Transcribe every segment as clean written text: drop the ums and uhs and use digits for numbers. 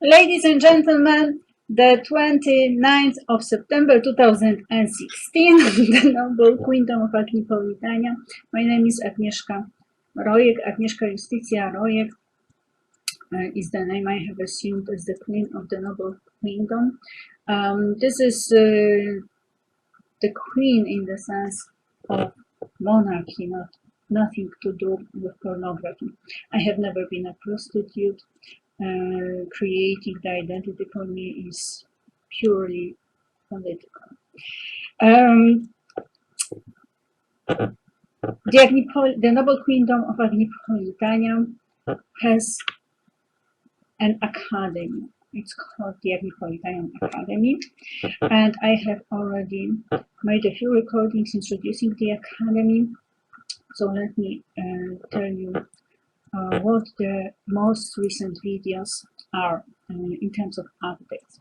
Ladies and gentlemen, the 29th of September 2016, the Noble Queendom of Agnipolitania. My name is Agnieszka Rojek. Agnieszka Justitia Rojek is the name I have assumed as the Queen of the Noble Queendom. This is the Queen in the sense of monarchy, nothing to do with pornography. I have never been a prostitute. Creating the identity for me is purely political. Um, the Noble Queendom of Agnipolitania has an academy. It's called the Agnipolitanian Academy, and I have already made a few recordings introducing the academy. So let me tell you what the most recent videos are in terms of updates.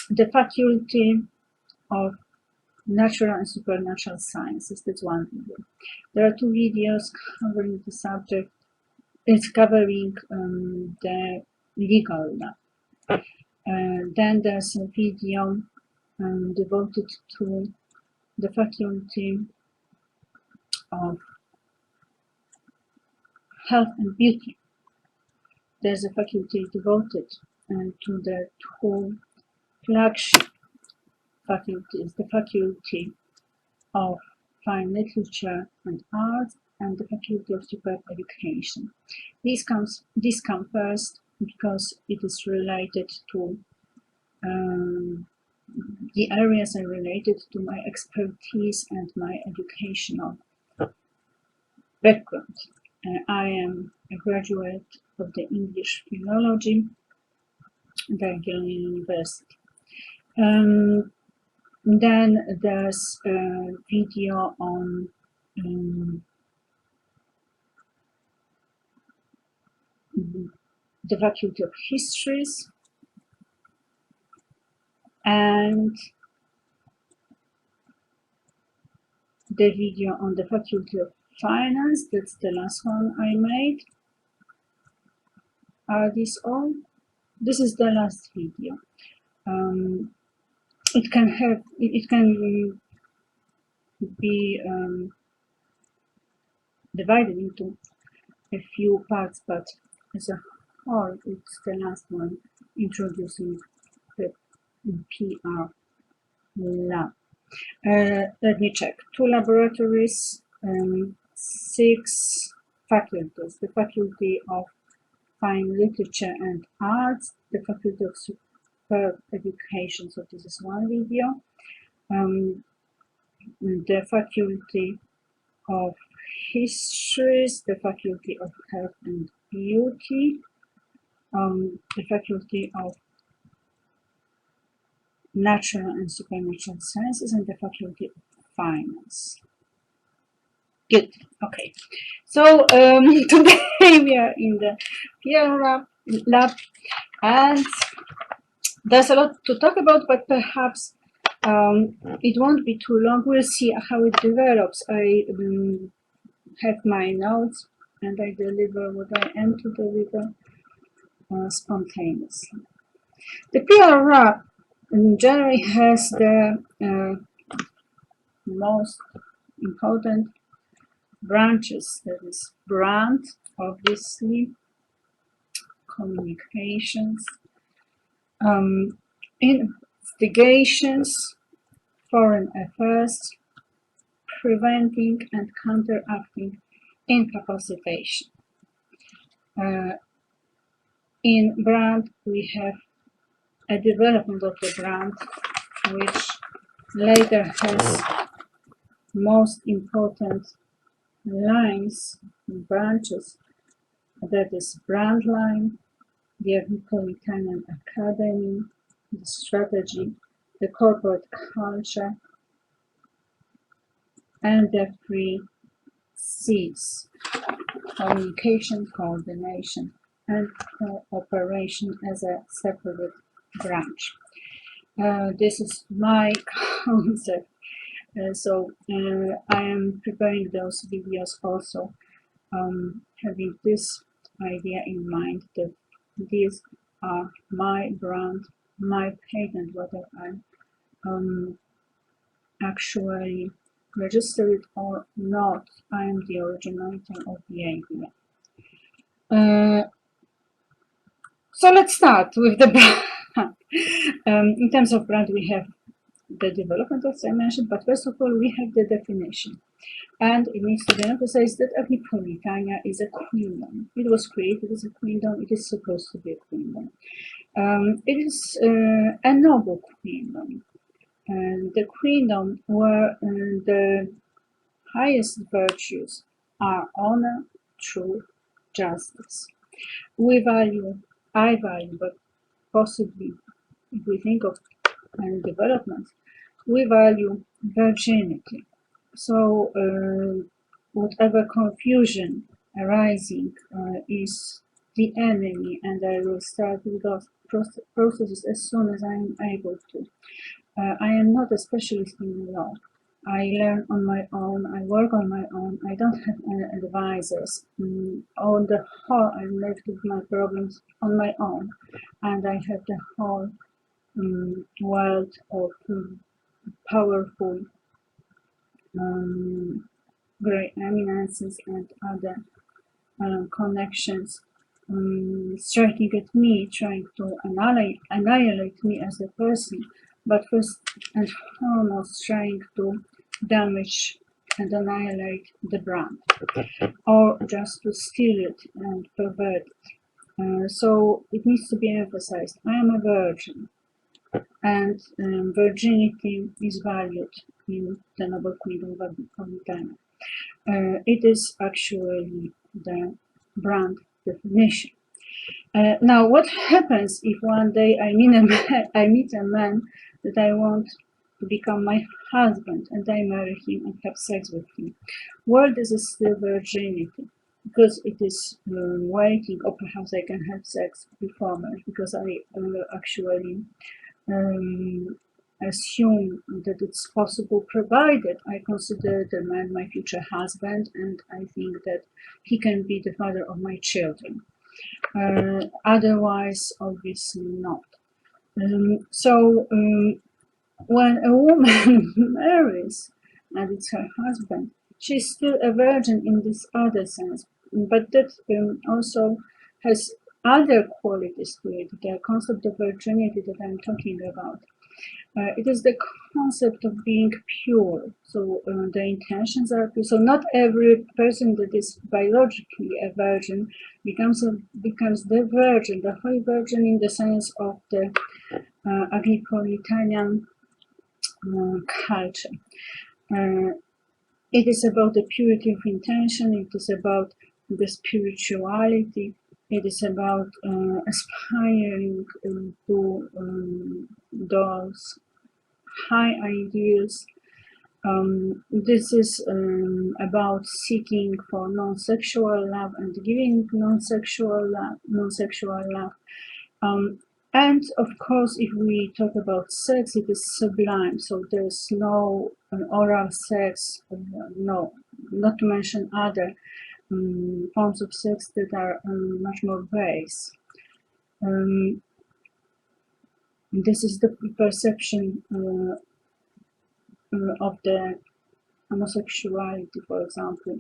The Faculty of Natural and Supernatural Sciences, that's one video. There are two videos covering the subject. It's covering the legal law. Then there's a video devoted to the Faculty of Health and Beauty. There's a faculty devoted to the two flagship faculties, the Faculty of Fine Literature and Art and the Faculty of Superb Education. This come first because it is related to the areas are related to my expertise and my educational background. I am a graduate of the English Philology at the University. Then there's a video on the Faculty of Histories and the video on the Faculty of Finance. That's the last one I made. Are these all? This is the last video. It can be divided into a few parts, but as a whole, it's the last one introducing the PR lab. Let me check. 2 laboratories, 6 faculties. The Faculty of Fine Literature and Arts, the Faculty of Superb Education, so this is one video. The Faculty of Histories, the Faculty of Health and Beauty, the Faculty of Natural and Supernatural Sciences, and the Faculty of Finance. Good. Okay. So today we are in the PR lab, and there's a lot to talk about, but perhaps it won't be too long. We'll see how it develops. I have my notes, and I deliver what I am to deliver spontaneously. The PR lab generally has the most important branches. That is brand, obviously, communications, investigations, foreign affairs, preventing and counteracting incapacitation. In brand, we have a development of the brand, which later has most important lines, branches, that is brand line, the Agnipolitanian Academy, the strategy, the corporate culture, and the 3 C's, communication, coordination, and cooperation as a separate branch. This is my concept. So I am preparing those videos also having this idea in mind, that these are my brand, my patent, whether I actually register it or not. I am the originator of the idea. So let's start with the brand. In terms of brand, we have the development, as I mentioned, but first of all, we have the definition. And it needs to be emphasized that Agnipolitania is a queendom. It was created as a queendom. It is supposed to be a queendom. It is a noble queendom. And the queendom where the highest virtues are honor, truth, justice. I value, but possibly if we think of development, we value virginity. So whatever confusion arising is the enemy, and I will start with those processes as soon as I am able to. I am not a specialist in law. I learn on my own, I work on my own, I don't have any advisors. On the whole, I'm left with my problems on my own, and I have the whole world of powerful great eminences and other connections striking at me, trying to annihilate me as a person, but first and foremost trying to damage and annihilate the brand, or just to steal it and pervert it. So it needs to be emphasized, I am a virgin, and virginity is valued in the noble queendom of Agnipolitania. It is actually the brand definition. Now, what happens if one day I meet a man that I want to become my husband, and I marry him and have sex with him? Well, this is still virginity, because it is waiting, or perhaps I can have sex before marriage, because I actually assume that it's possible, provided I consider the man my future husband, and I think that he can be the father of my children. Otherwise, obviously not. When a woman marries and it's her husband, she's still a virgin in this other sense, but that also has other qualities to it, the concept of virginity that I'm talking about. It is the concept of being pure. So the intentions are pure. So not every person that is biologically a virgin becomes the virgin, the holy virgin in the sense of the Agnipolitanian culture. It is about the purity of intention. It is about the spirituality. It is about aspiring to those high ideals. This is about seeking for non-sexual love and giving non-sexual love. And of course, if we talk about sex, it is sublime. So there's no oral sex, no, not to mention other forms of sex that are much more base. This is the perception of the homosexuality, for example,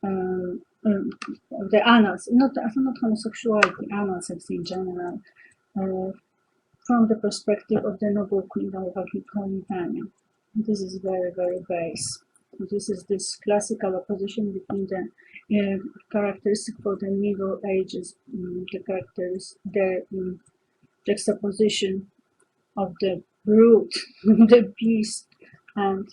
of the anal, not homosexuality, anal sex in general, from the perspective of the noble queendom of Agnipolitania. This is very, very base. This is this classical opposition between the characteristic for the Middle Ages, the juxtaposition of the brute, the beast, and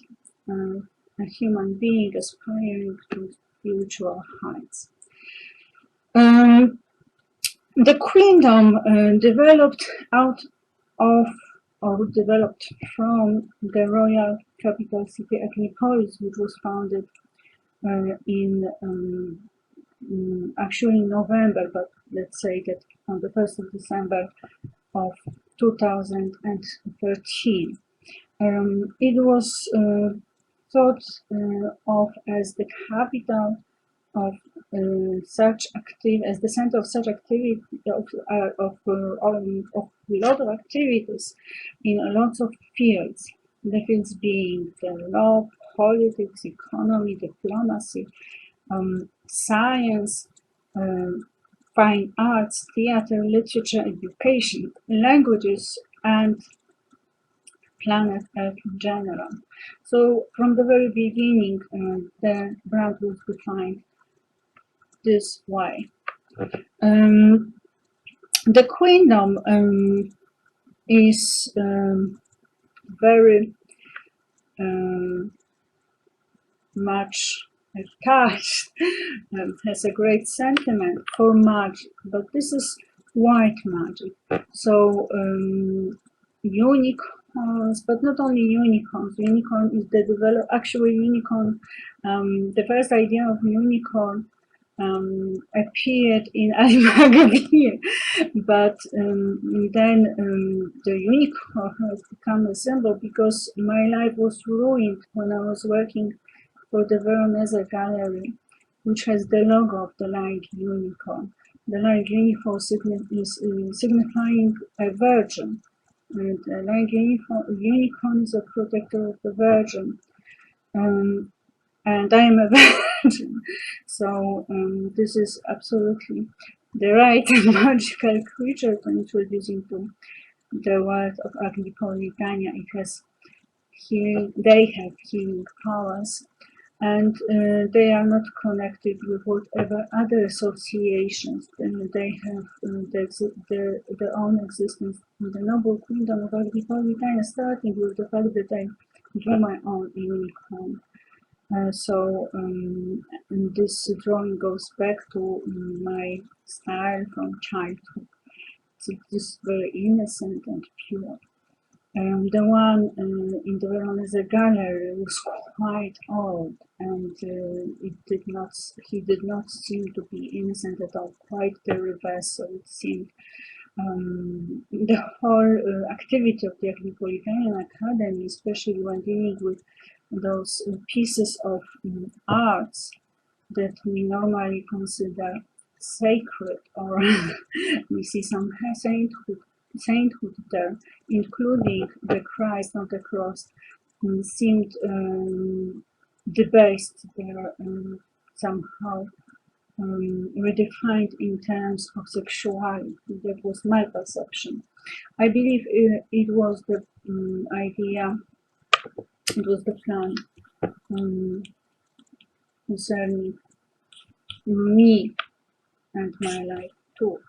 a human being aspiring to spiritual heights. The queendom developed out of, or developed from, the royal capital city Agnipolis, which was founded actually in November, but let's say that on the 1st of December of 2013. It was thought of as the capital of such active as the center of such activity of a lot of activities in lots of fields. The fields being the law, politics, economy, diplomacy, science, fine arts, theater, literature, education, languages, and planet Earth in general. So from the very beginning, the brand was defined this way. The kingdom is very much attached, has a great sentiment for magic, but this is white magic. So unicorns, but not only unicorns. Unicorn is the actual unicorn. The first idea of unicorn appeared in Ali Magazine, but then the unicorn has become a symbol because my life was ruined when I was working for the Veronese Gallery, which has the logo of the lying unicorn. The lying unicorn is signifying a virgin. And the lying unicorn is a protector of the virgin. And I am a virgin. So this is absolutely the right magical creature to introduce into the world of Agnipolitania. They have healing powers, and they are not connected with whatever other associations. They have their own existence in the noble kingdom of Agnipolitania, starting with the fact that I drew my own unicorn. So this drawing goes back to my style from childhood. So it is very innocent and pure. The one in the Veronese Gallery was quite old, and he did not seem to be innocent at all, quite the reverse. So it seemed the whole activity of the Agnipolitanian Academy, especially when dealing with those pieces of arts that we normally consider sacred, or we see some sainthood there, including the Christ on the cross, seemed debased. They are somehow redefined in terms of sexuality. That was my perception. I believe it was the idea, it was the plan concerning me and my life too.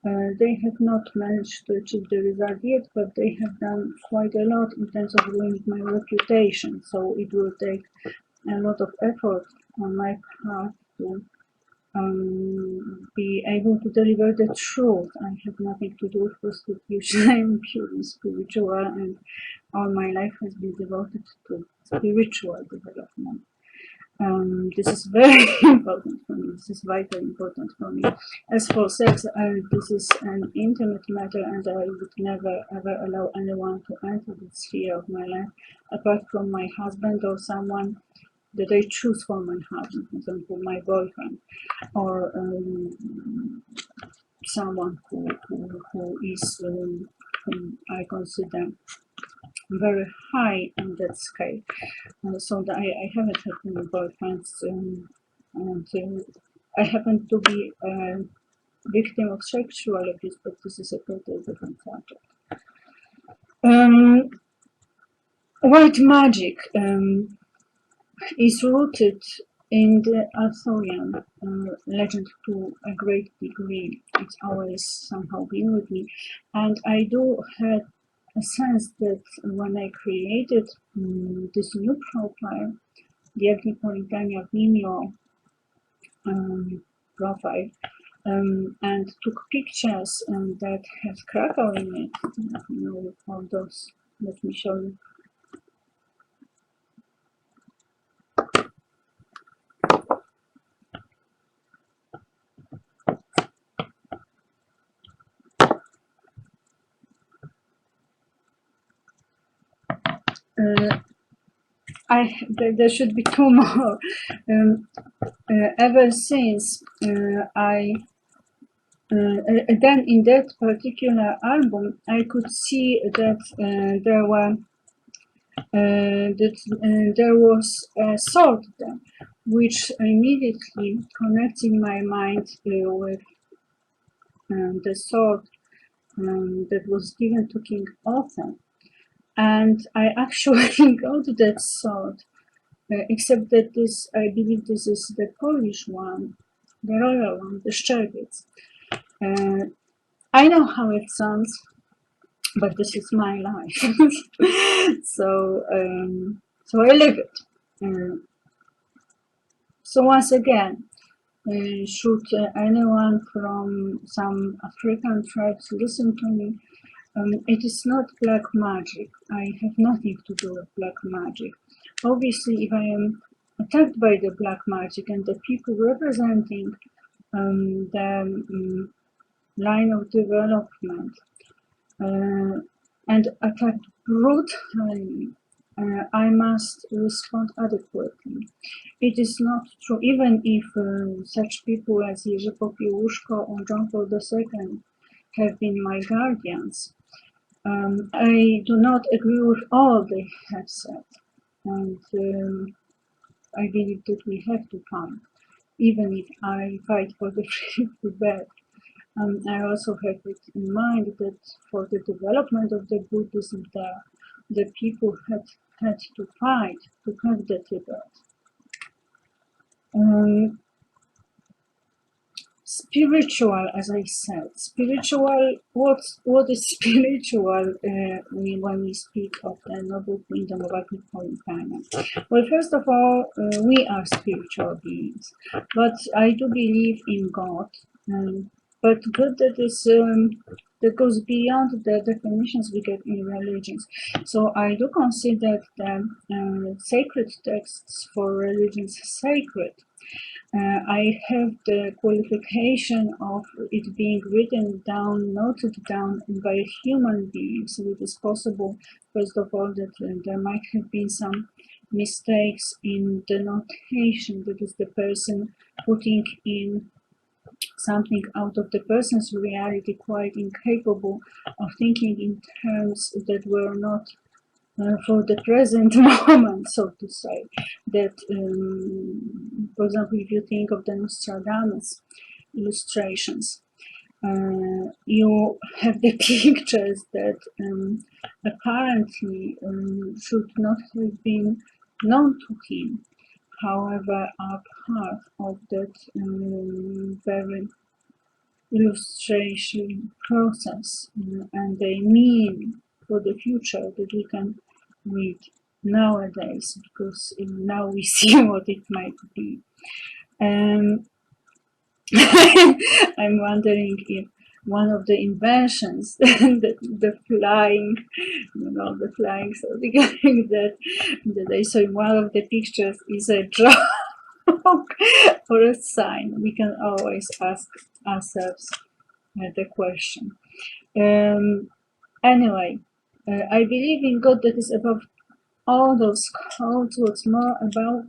They have not managed to achieve the result yet, but they have done quite a lot in terms of ruining my reputation. So it will take a lot of effort on my part to be able to deliver the truth. I have nothing to do with prostitution. I am purely spiritual, and all my life has been devoted to spiritual development. This is very important for me. This is vitally important for me. As for sex, this is an intimate matter, and I would never ever allow anyone to enter the sphere of my life apart from my husband or someone that I choose for my husband, for example, my boyfriend, or someone who is whom I consider very high on that scale. So that I haven't had any boyfriends, and I happen to be a victim of sexual abuse, but this is a totally different subject. White magic is rooted in the Arthurian legend to a great degree. It's always somehow been with me, and I do have a sense that when I created this new profile, the Agnipolitania Vimeo profile, and took pictures that have Krakow in it, with all those. Let me show you. There should be two more. ever since I then in that particular album, I could see that there was a thought there, which immediately connecting my mind with the thought that was given to King Arthur. And I actually got that thought, except that this, I believe this is the Polish one, the royal one, the Szczerbiec. I know how it sounds, but this is my life. So I live it. So once again, should anyone from some African tribes listen to me, it is not black magic. I have nothing to do with black magic. Obviously, if I am attacked by the black magic and the people representing the line of development and attacked brutally, I must respond adequately. It is not true, even if such people as Jerzy Popiełuszko or John Paul II have been my guardians. I do not agree with all they have said, and I believe that we have to fight, even if I fight for the free bed. I also have it in mind that for the development of the Buddhism there, the people had to fight to have the Tibet. Spiritual, as I said, spiritual. What is spiritual when we speak of the noble kingdom of Agnipolitania? Well, first of all, we are spiritual beings, but I do believe in God. But God that goes beyond the definitions we get in religions. So I do consider the sacred texts for religions sacred. I have the qualification of it being written down, noted down by human beings. So it is possible, first of all, that there might have been some mistakes in the notation. That is the person putting in something out of the person's reality, quite incapable of thinking in terms that were not for the present moment, so to say. That, for example, if you think of the Nostradamus illustrations, you have the pictures that apparently should not have been known to him, however, are part of that very illustration process, and they mean for the future that we can read nowadays, because now we see what it might be. I'm wondering if one of the inventions, the flying, the flying something that I saw in one of the pictures is a joke or a sign. We can always ask ourselves the question. Anyway, I believe in God that is above all those codes. What's more about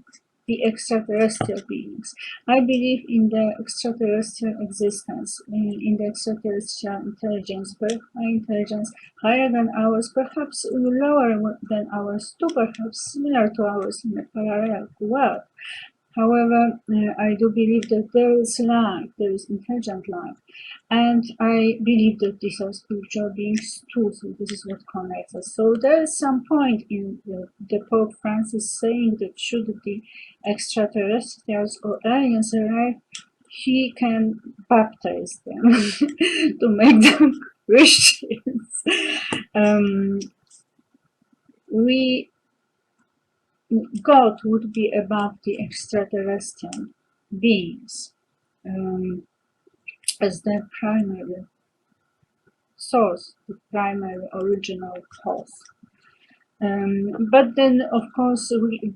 the extraterrestrial beings. I believe in the extraterrestrial existence, in the extraterrestrial intelligence, very high intelligence, higher than ours, perhaps lower than ours, too, perhaps similar to ours in a parallel world. However, I do believe that there is life, there is intelligent life, and I believe that these are spiritual beings too, so this is what connects us. So there is some point in the Pope Francis saying that should the extraterrestrials or aliens arrive, he can baptize them to make them Christians. God would be above the extraterrestrial beings as their primary source, the primary original cause. But then, of course,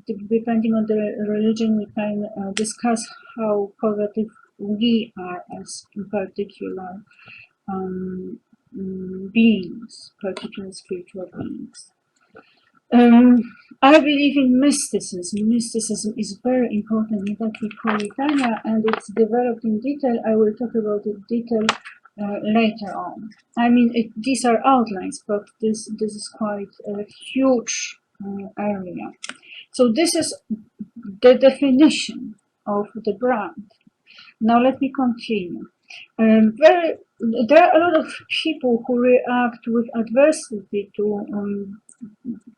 depending on the religion, we can discuss how positive we are as particular beings, particular spiritual beings. I believe in mysticism. Mysticism is very important in Agnipolitania, and it's developed in detail. I will talk about it in detail later on. I mean, these are outlines, but this is quite a huge area. So this is the definition of the brand. Now let me continue. There are a lot of people who react with adversity to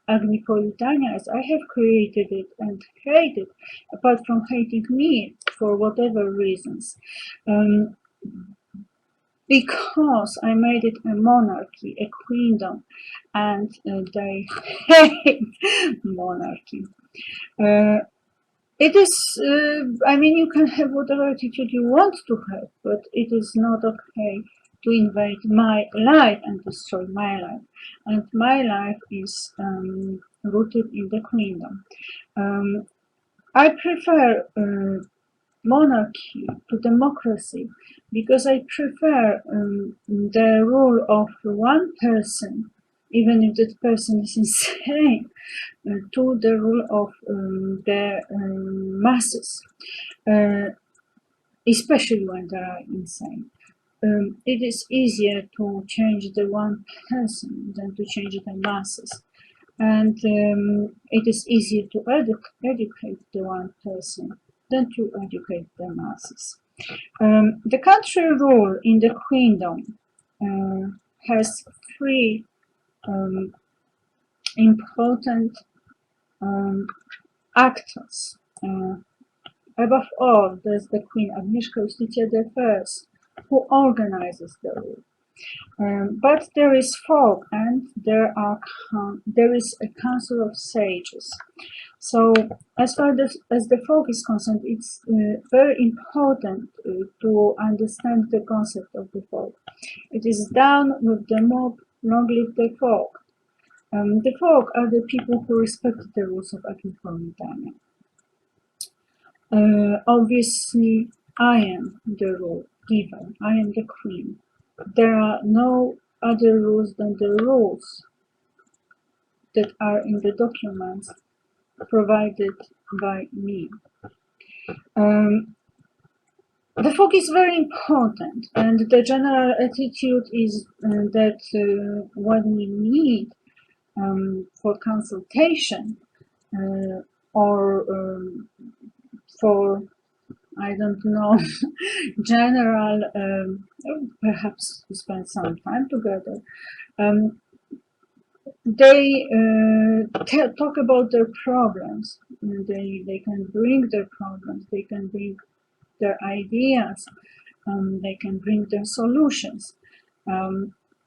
Agnipolitania, as I have created it and hate it, apart from hating me for whatever reasons. Because I made it a monarchy, a queendom, and they hate monarchy. It is, I mean, you can have whatever attitude you want to have, but it is not okay to invade my life and destroy my life. And my life is rooted in the queendom. I prefer monarchy to democracy because I prefer the rule of one person, even if that person is insane, to the rule of the masses, especially when they are insane. It is easier to change the one person than to change the masses. And it is easier to educate the one person than to educate the masses. The country rule in the queendom has three important actors. Above all, there's the Queen Agnieszka I, who organizes the rule. But there is folk, and there is a council of sages. So, as far as the folk is concerned, it's very important to understand the concept of the folk. It is done with the mob, long live the folk. The folk are the people who respect the rules of Agnipolitania. Obviously, I am the rule giver. I am the queen. There are no other rules than the rules that are in the documents provided by me. The folk is very important, and the general attitude is that when we meet for consultation or for, I don't know, general, perhaps to spend some time together, they talk about their problems. They can bring their problems, they can bring their ideas, they can bring their solutions.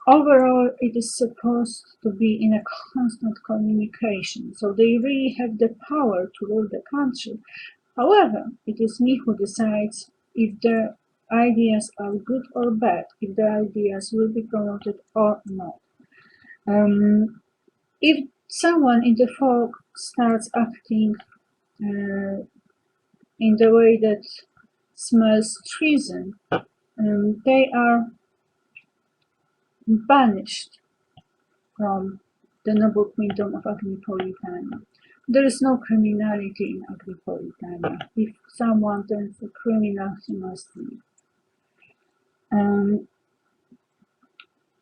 Overall, it is supposed to be in a constant communication, so they really have the power to rule the country. However, it is me who decides if their ideas are good or bad, if their ideas will be promoted or not. If someone in the folk starts acting in the way that smells treason, they are banished from the noble queendom of Agnipolitania. There is no criminality in Agnipolitania. If someone turns a criminal, he must leave.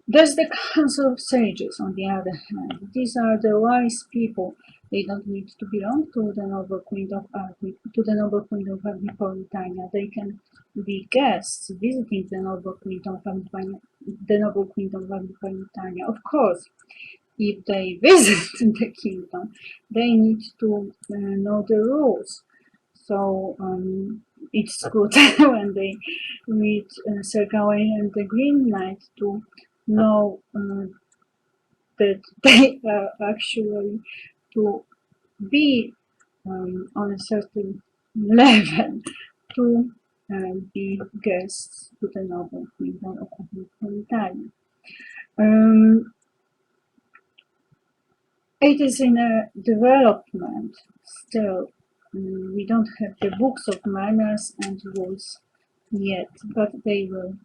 There's the Council of Sages, on the other hand. These are the wise people. They don't need to belong to the noble queendom of Agnipolitania. They can be guests visiting the noble queendom of Agnipolitania. Of course, if they visit the kingdom, they need to know the rules. So it's good when they meet Sir Gawain and the Green Knight to know that they are actually to be on a certain level to be guests to the noble kingdom of Agnipolitania. It is in a development still. We don't have the books of manners and rules yet, but they will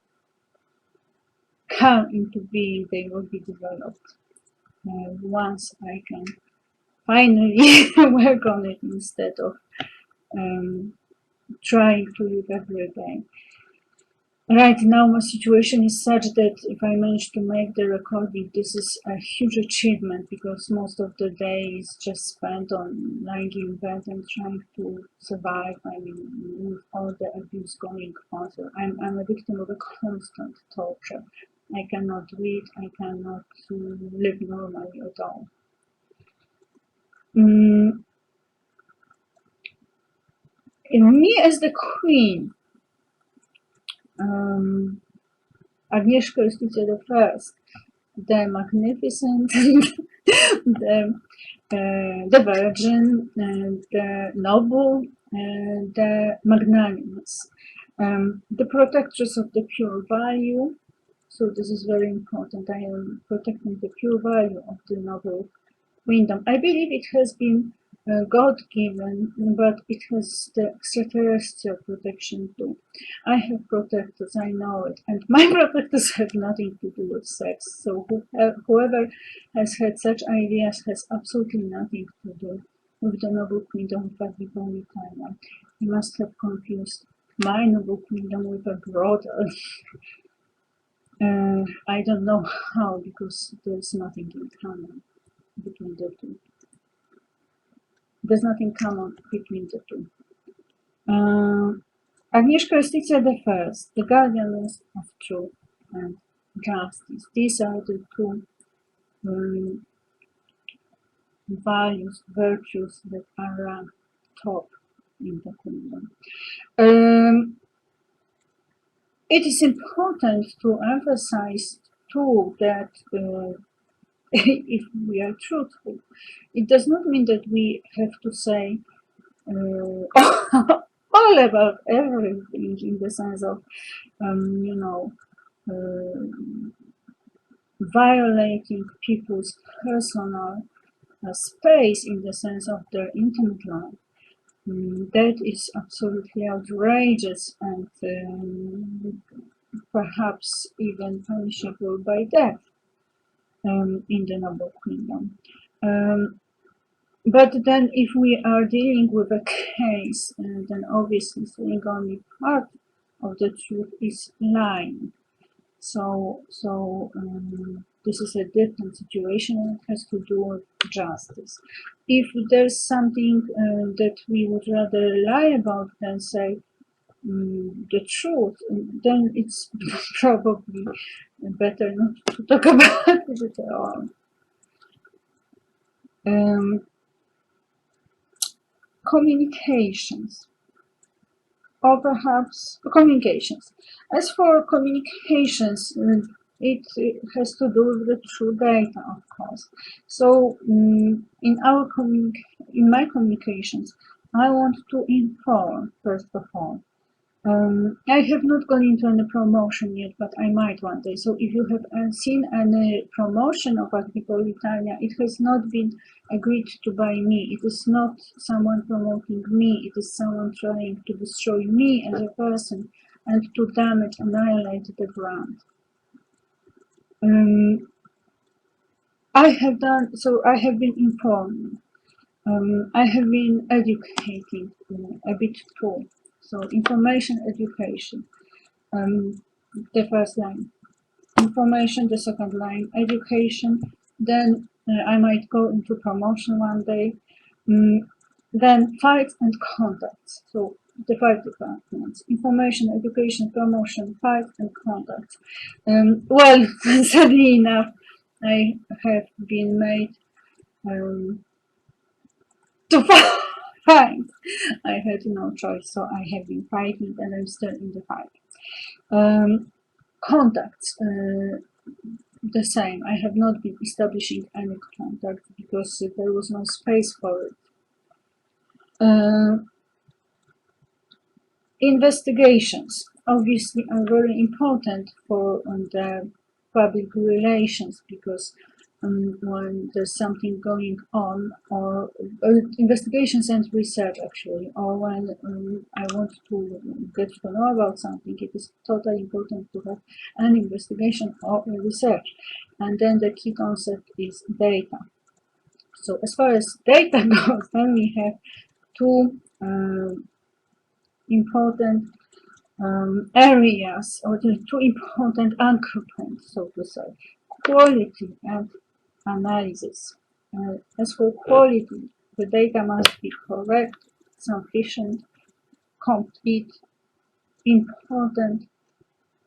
come into being, they will be developed once I can finally work on it instead of trying to live every day. Right now, my situation is such that if I manage to make the recording, this is a huge achievement because most of the day is just spent on lying in bed and trying to survive. I mean, with all the abuse going on, so I'm a victim of a constant torture. I cannot read. I cannot live normally at all. In me as the queen. Agnieszka Justitia the First, the Magnificent, the Virgin, the Noble, the Magnanimous, the Protectress of the Pure Value. So this is very important. I am protecting the pure value of the Noble Queendom. I believe it has been God-given, but it has the extraterrestrial protection too. I have protectors, I know it, and my protectors have nothing to do with sex. So whoever has had such ideas has absolutely nothing to do with the Noble Queendom of Agnipolitania. You must have confused my Noble Queendom with a brothel. I don't know how, because there's nothing in common between the two. There's nothing common between the two. Agnieszka Justitia the First, the guardianess of truth and justice. These are the two values, virtues that are ranked top in the kingdom. It is important to emphasize too that if we are truthful, it does not mean that we have to say all about everything in the sense of, violating people's personal space in the sense of their intimate life. That is absolutely outrageous and perhaps even punishable by death in the Noble Queendom. But then if we are dealing with a case, then obviously saying only part of the truth is lying. So this is a different situation and it has to do with justice. If there's something that we would rather lie about than say the truth, then it's probably better not to talk about it at all. Communications, or perhaps communications. As for communications, it has to do with the true data, of course. So in my communications, I want to inform first of all. I have not gone into any promotion yet, but I might one day. So if you have seen any promotion of Agnipolitania, it has not been agreed to by me. It is not someone promoting me. It is someone trying to destroy me as a person and to damage, annihilate the brand. I have been informing. I have been educating a bit too. So information, education. The first line, information, the second line, education, then I might go into promotion one day, then fights and contacts. So the 5 departments: information, education, promotion, fights and contacts. Well, sadly enough, I have been made to fight. I had no choice, so I have been fighting and I'm still in the fight. Contacts, the same. I have not been establishing any contact because there was no space for it. Investigations obviously are very important for the public relations because when there's something going on, or investigations and research actually, or when I want to get to know about something, it is totally important to have an investigation or research. And then the key concept is data. So as far as data goes, then we have two important areas, or the two important anchor points, so to say: quality and analysis. As for quality, the data must be correct, sufficient, complete, important,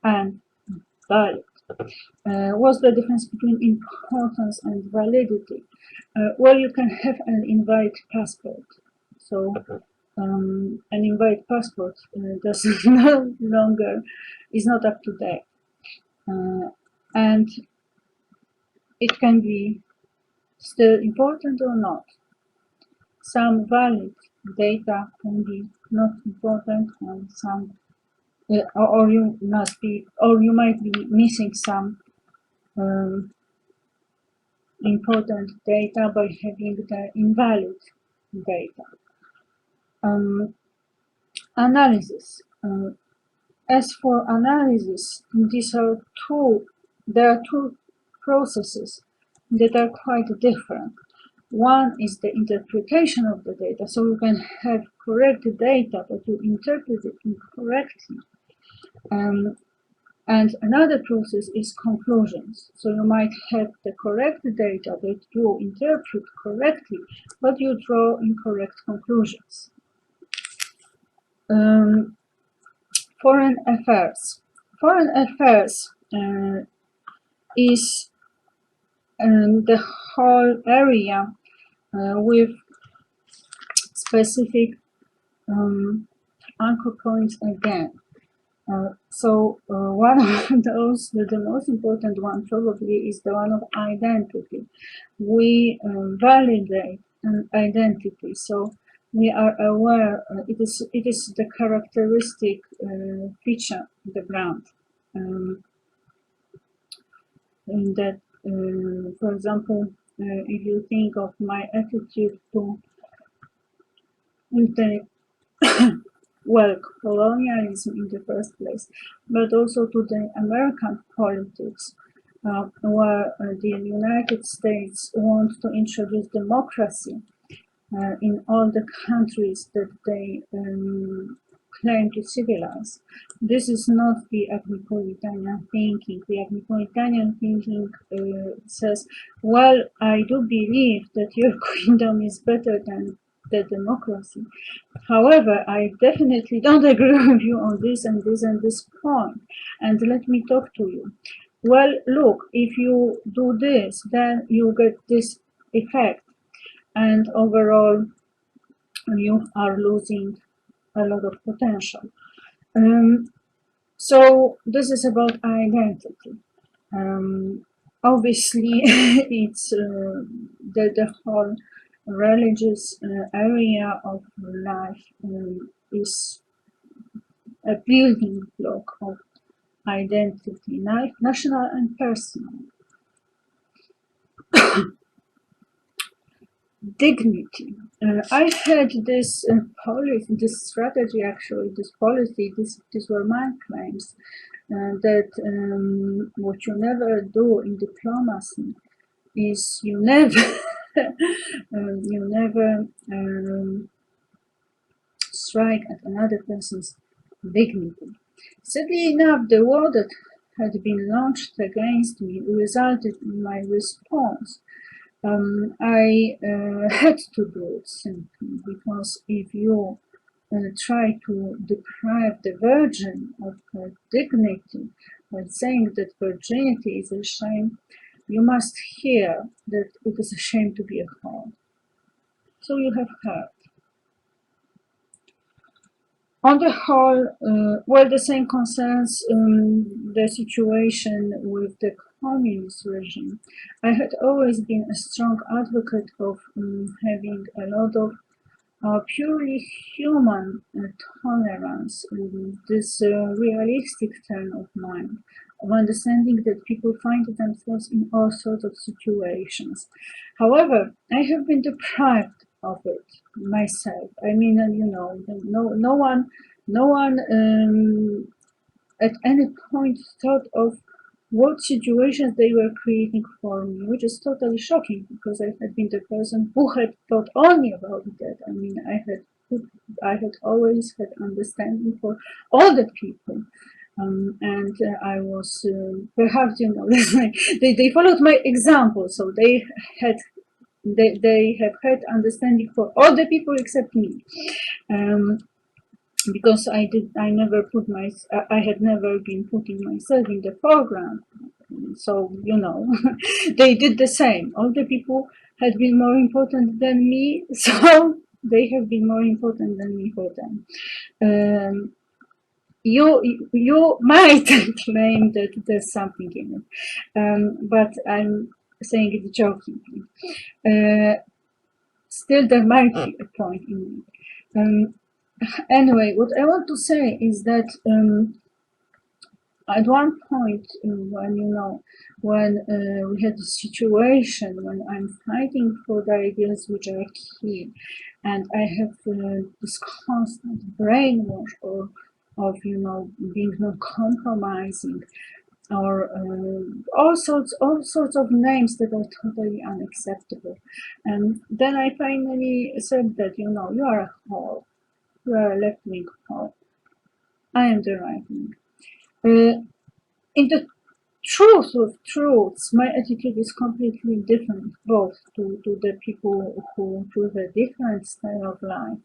and valid. What's the difference between importance and validity? Well, you can have an invalid passport. So an invalid passport does no longer is not up to date, and it can be still important or not. Some valid data can be not important, and some, or you must be, or you might be missing some important data by having the invalid data. Analysis. As for analysis, there are two processes that are quite different. One is the interpretation of the data, so you can have correct data, but you interpret it incorrectly. And another process is conclusions. So you might have the correct data that you interpret correctly, but you draw incorrect conclusions. Foreign affairs. Foreign affairs is the whole area with specific anchor points again. So one of those, the most important one probably is the one of identity. We validate an identity, so we are aware it is the characteristic feature of the brand. In that, for example, if you think of my attitude to the well, colonialism in the first place, but also to the American politics, where the United States wants to introduce democracy in all the countries that they claim to civilize. This is not the Agnipolitanian thinking. The Agnipolitanian thinking says, well, I do believe that your kingdom is better than the democracy. However, I definitely don't agree with you on this and this and this point. And let me talk to you. Well, look, if you do this, then you get this effect. And overall, you are losing a lot of potential. So this is about identity. Obviously, it's the whole religious area of life is a building block of identity, national and personal. Dignity. I had this policy, this strategy actually, this policy, these were my claims, that what you never do in diplomacy is you never strike at another person's dignity. Sadly enough, the war that had been launched against me resulted in my response. I had to do it simply because if you try to deprive the virgin of her dignity by saying that virginity is a shame, you must hear that it is a shame to be a whore. So you have heard. On the whole, well, the same concerns the situation with the communist regime. I had always been a strong advocate of having a lot of purely human tolerance, this realistic turn of mind, of understanding that people find themselves in all sorts of situations. However, I have been deprived of it myself. I mean, no one at any point thought of what situations they were creating for me, which is totally shocking because I had been the person who had thought only about that. I mean, I had always had understanding for all the people. And I was perhaps, you know, they followed my example, so they have had understanding for all the people except me. Because I never put I had never been putting myself in the foreground. So, you know, they did the same. All the people had been more important than me, so they have been more important than me for them. You might claim that there's something in it, but I'm saying it jokingly. Still, there might be a point in it. Anyway, what I want to say is that at one point, when we had a situation when I'm fighting for the ideas which are key, and I have this constant brainwash of being not compromising, or all sorts of names that are totally unacceptable, and then I finally said that you are a whore, you are a left-wing whore, I am the right wing. In the truth of truths, my attitude is completely different, both to the people who choose a different style of life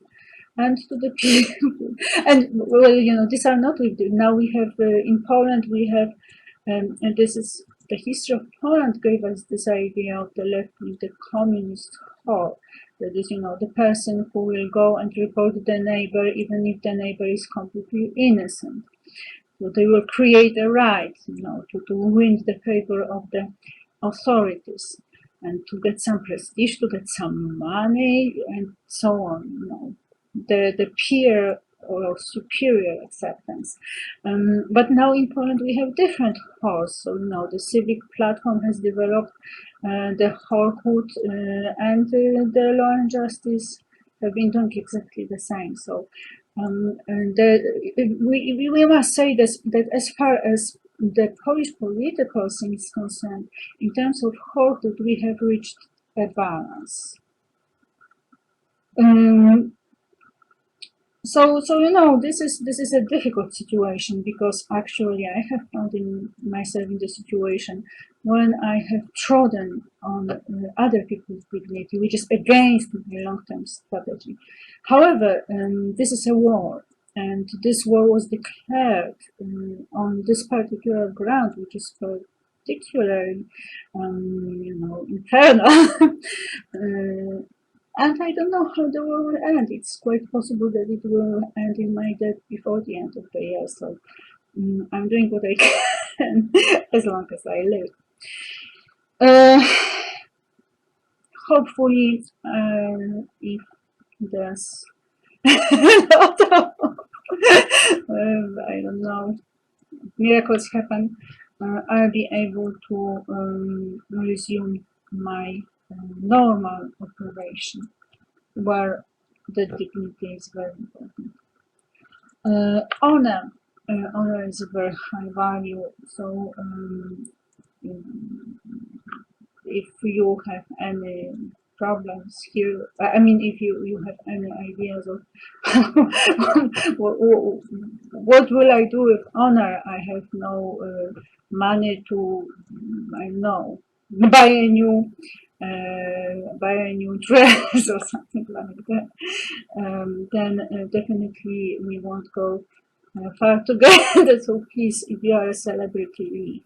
and to the people. And well, these are not with now we have in Poland we have, and this is the history of Poland gave us this idea of the left wing, the communist whore. That is, the person who will go and report the neighbor even if the neighbor is completely innocent. So they will create a right, to win the favor of the authorities and to get some prestige, to get some money, and so on. The peer or superior acceptance. But now in Poland we have different whores. So the civic platform has developed the whorehood, and the law and justice have been doing exactly the same. So we must say this, that as far as the Polish political scene is concerned, in terms of whorehood, we have reached a balance. So this is a difficult situation because actually I have found myself in the situation when I have trodden on other people's dignity, which is against my long-term strategy. However, this is a war, and this war was declared on this particular ground, which is particularly, internal. And I don't know how the war will end. It's quite possible that it will end in my death before the end of the year. So I'm doing what I can as long as I live. Hopefully, if there's a lot of, I don't know, miracles happen, I'll be able to resume my normal operation, where the dignity is very important. Honor is a very high value. So if you have any problems here, I mean, if you have any ideas of what will I do with honor? I have no money to, I don't know, buy a new dress or something like that. Then definitely we won't go far together. So please, if you are a celebrity, leave.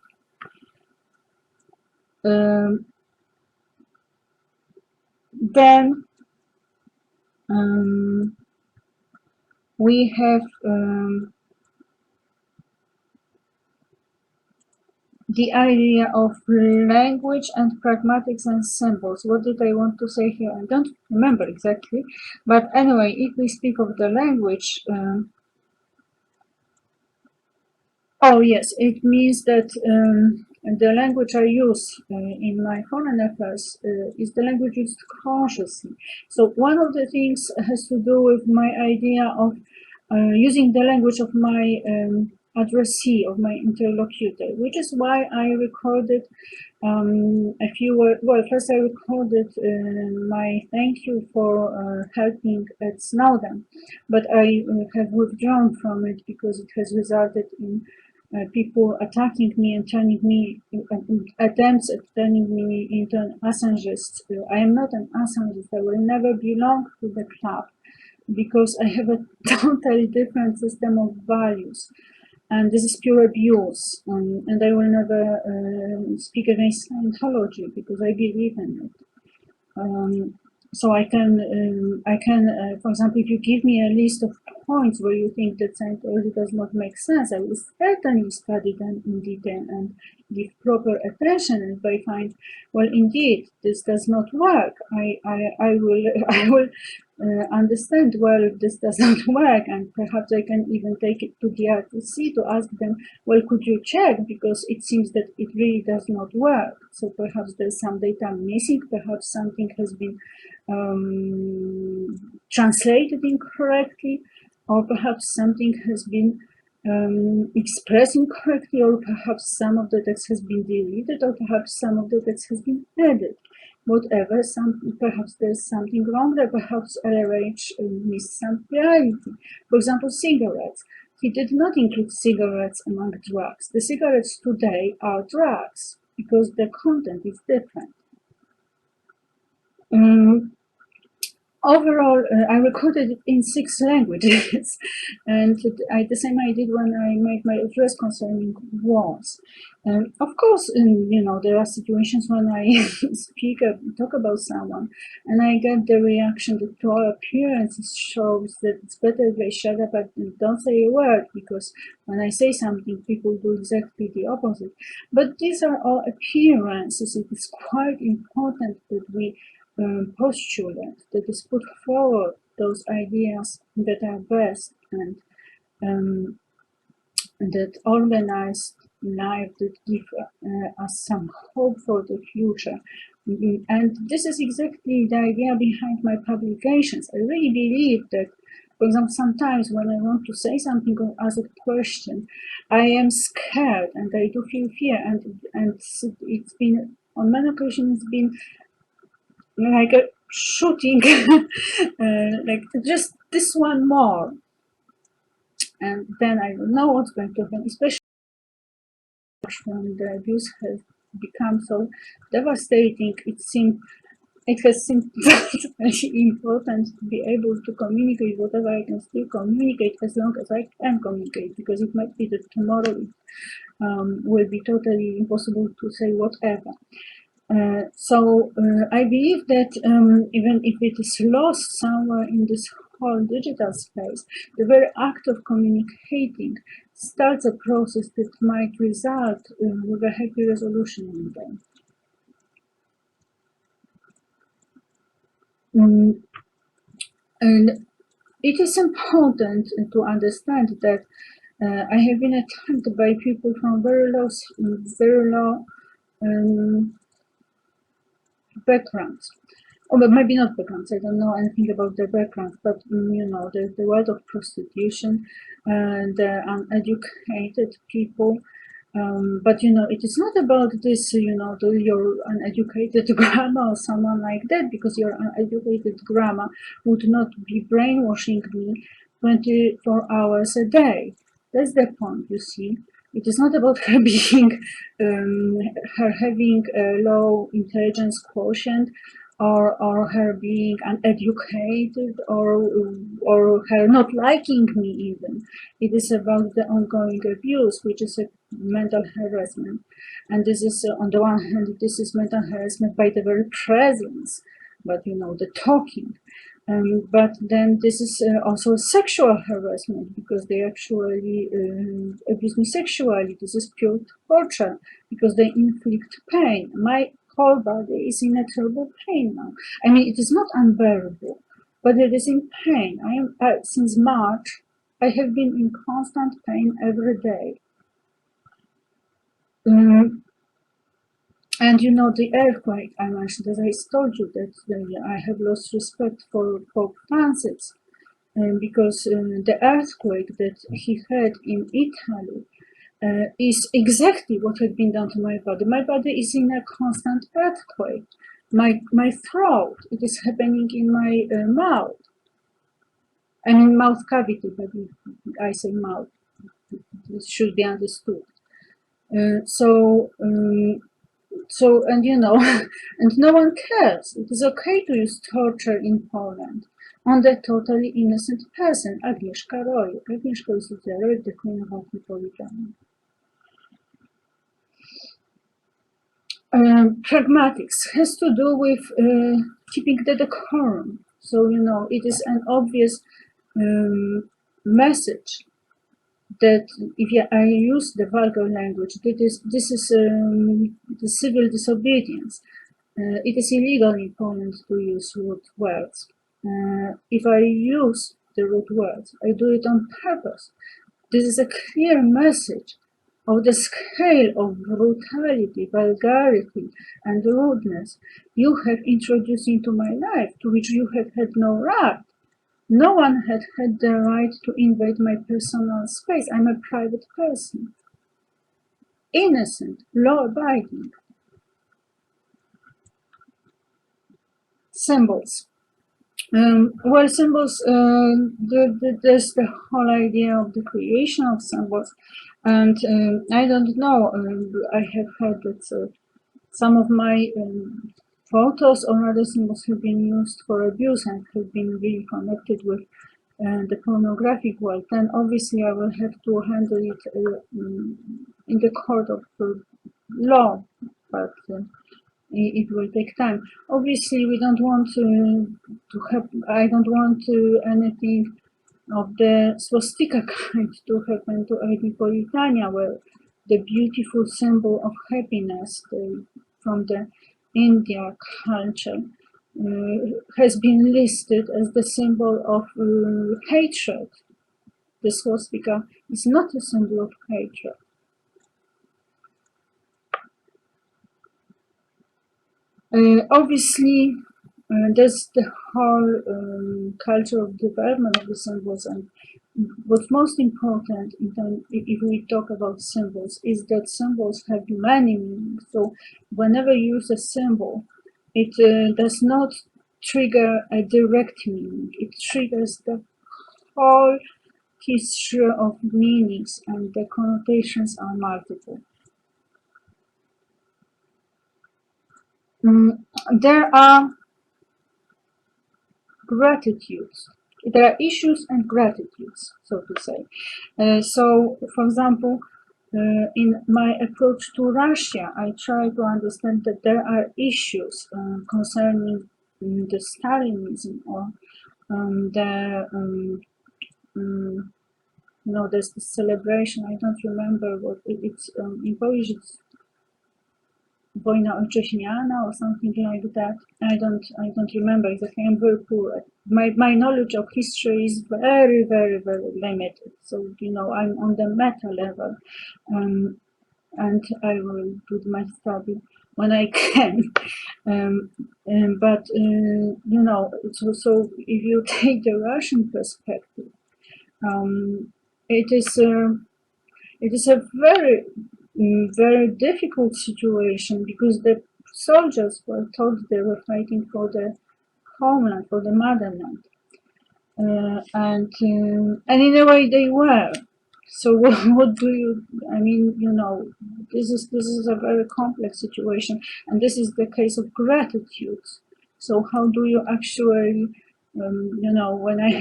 Then we have the idea of language and pragmatics and symbols. What did I want to say here? I don't remember exactly. But anyway, if we speak of the language, oh yes, it means that the language I use in my foreign affairs is the language used consciously. So one of the things has to do with my idea of using the language of my addressee, of my interlocutor, which is why I recorded a few words. Well, first I recorded my thank you for helping at Snowden, but I have withdrawn from it because it has resulted in people attacking me and turning me, attempts at turning me into an Assangeist. I am not an Assangeist. I will never belong to the club because I have a totally different system of values. And this is pure abuse. And I will never speak against Scientology because I believe in it. So I can, for example, if you give me a list of points where you think that Scientology does not make sense, I will certainly study them in detail and give proper attention. And if I find, well, indeed, this does not work, I will, I will understand, well, if this does not work, and perhaps I can even take it to the RTC to ask them, well, could you check, because it seems that it really does not work. So perhaps there's some data missing, perhaps something has been translated incorrectly, or perhaps something has been expressed incorrectly, or perhaps some of the text has been deleted, or perhaps some of the text has been added. Whatever, perhaps there's something wrong there, perhaps LRH missed some reality. For example, cigarettes. He did not include cigarettes among drugs. The cigarettes today are drugs because the content is different. Overall, I recorded it in 6 languages, and the same I did when I made my address concerning wars. Of course, there are situations when I talk about someone, and I get the reaction that to all appearances shows that it's better if they shut up and don't say a word, because when I say something, people do exactly the opposite. But these are all appearances. It is quite important that we postulate, that is put forward those ideas that are best, and that organized life, that give us some hope for the future. And this is exactly the idea behind my publications. I really believe that, for example, sometimes when I want to say something or ask a question, I am scared and I do feel fear, and it's been, on many occasions, it's been like a shooting, like just this one more, and then I don't know what's going to happen, especially when the abuse has become so devastating. It has seemed very important to be able to communicate whatever I can still communicate, as long as I can communicate, because it might be that tomorrow it will be totally impossible to say whatever. So I believe that even if it is lost somewhere in this whole digital space, the very act of communicating starts a process that might result with a happy resolution in them. And it is important to understand that I have been attacked by people from very low backgrounds. Oh, but maybe not backgrounds. I don't know anything about their backgrounds, but the world of prostitution and uneducated people. But it is not about this. Your uneducated grandma or someone like that, because your uneducated grandma would not be brainwashing me 24 hours a day. That's the point, you see. It is not about her being, her having a low intelligence quotient, or her being uneducated, or her not liking me even. It is about the ongoing abuse, which is a mental harassment. And this is, on the one hand, this is mental harassment by the very presence, but the talking. But then this is also sexual harassment, because they actually abuse me sexually. This is pure torture, because they inflict pain. My whole body is in a terrible pain now. I mean, it is not unbearable, but it is in pain. I am since March. I have been in constant pain every day. And the earthquake I mentioned, as I told you, that I have lost respect for Pope Francis. because the earthquake that he had in Italy is exactly what had been done to my body. My body is in a constant earthquake. My throat, it is happening in my mouth. I mean mouth cavity, but I say mouth. It should be understood. So, and and no one cares. It is okay to use torture in Poland on the totally innocent person, Agnieszka Roy. Agnieszka is the Queen of Agnipolitanian. Pragmatics has to do with keeping the decorum. So, it is an obvious message that if I use the vulgar language, this is the civil disobedience. It is illegal in Poland to use rude words. If I use the rude words, I do it on purpose. This is a clear message of the scale of brutality, vulgarity, and rudeness you have introduced into my life, to which you have had no right. No one had had the right to invade my personal space. I'm a private person. Innocent, law-abiding. Symbols. Well, symbols, there's the whole idea of the creation of symbols. And I don't know, I have heard that some of my photos or other symbols have been used for abuse and have been really connected with the pornographic world. Then obviously I will have to handle it in the court of law, but it will take time. Obviously, we don't want to have. I don't want anything of the swastika kind to happen to Agnipolitania, where the beautiful symbol of happiness from the India culture has been listed as the symbol of hatred. The swastika is not a symbol of hatred. Obviously, there's the whole culture of development of the symbols, and what's most important if we talk about symbols is that symbols have many meanings. So whenever you use a symbol, it does not trigger a direct meaning. It triggers the whole history of meanings, and the connotations are multiple. There are gratitudes. There are issues and gratitudes, so to say. So, for example, in my approach to Russia, I try to understand that there are issues concerning the Stalinism or there's the celebration. I don't remember what it's in Polish. It's Wojna Ojczyźniana or something like that. I don't remember exactly. I'm very poor. My knowledge of history is very, very, very limited. So I'm on the meta level, and I will do my study when I can. But so if you take the Russian perspective, it is a very very difficult situation, because the soldiers were told they were fighting for the homeland, for the motherland, and in a way they were. So what do you? I mean, this is a very complex situation, and this is the case of gratitude. So how do you actually? When I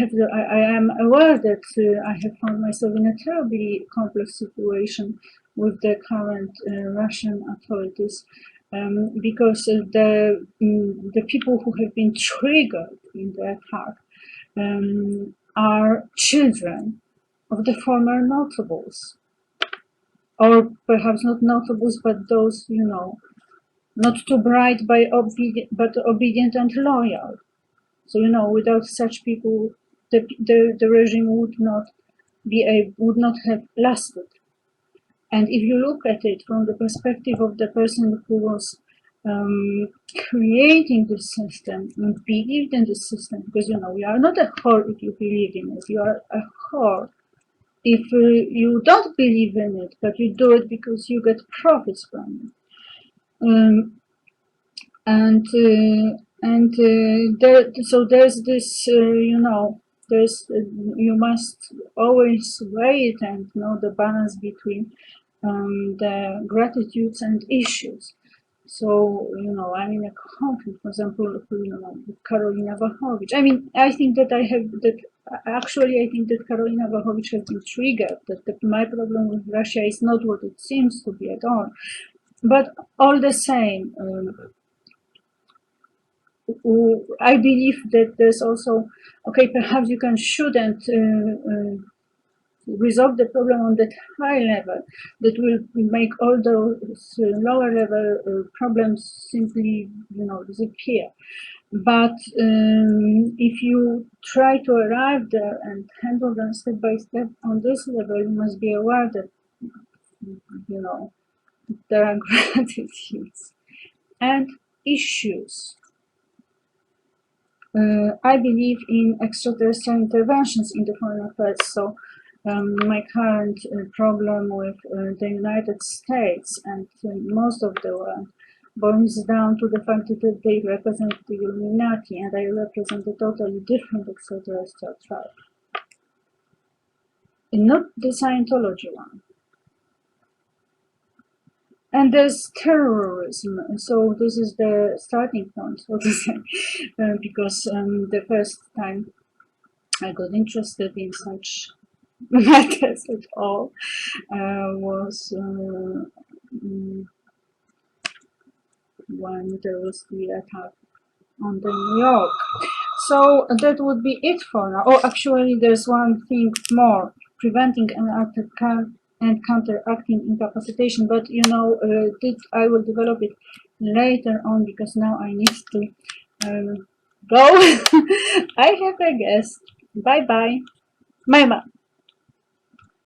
am aware that I have found myself in a terribly complex situation with the current Russian authorities, because the people who have been triggered in the attack are children of the former notables, or perhaps not notables, but those not too bright but obedient and loyal. So without such people, the regime would not have lasted. And if you look at it from the perspective of the person who was creating the system and believed in the system, because you know you are not a whore if you believe in it. You are a whore if you don't believe in it, but you do it because you get profits from it. So there's this, there's you must always weigh it and know the balance between the gratitudes and issues. So, I'm in a conflict, for example, with Karolina Wachowicz. I think that I think that Karolina Wachowicz has been triggered, that my problem with Russia is not what it seems to be at all. But all the same, I believe that there's also, okay, perhaps you can shoot and resolve the problem on that high level that will make all those lower level problems simply, disappear. But if you try to arrive there and handle them step by step on this level, you must be aware that, there are gratitudes and issues. I believe in extraterrestrial interventions in the foreign affairs. So my current problem with the United States and most of the world boils down to the fact that they represent the Illuminati and I represent a totally different extraterrestrial tribe. And not the Scientology one. And there's terrorism, so this is the starting point, so to say, because the first time I got interested in such matters at all was when there was the attack on the New York. So that would be it for now. Oh, actually, there's one thing more: preventing and counteracting incapacitation. But I will develop it later on because now I need to go. I have a guest. Bye bye. Mama.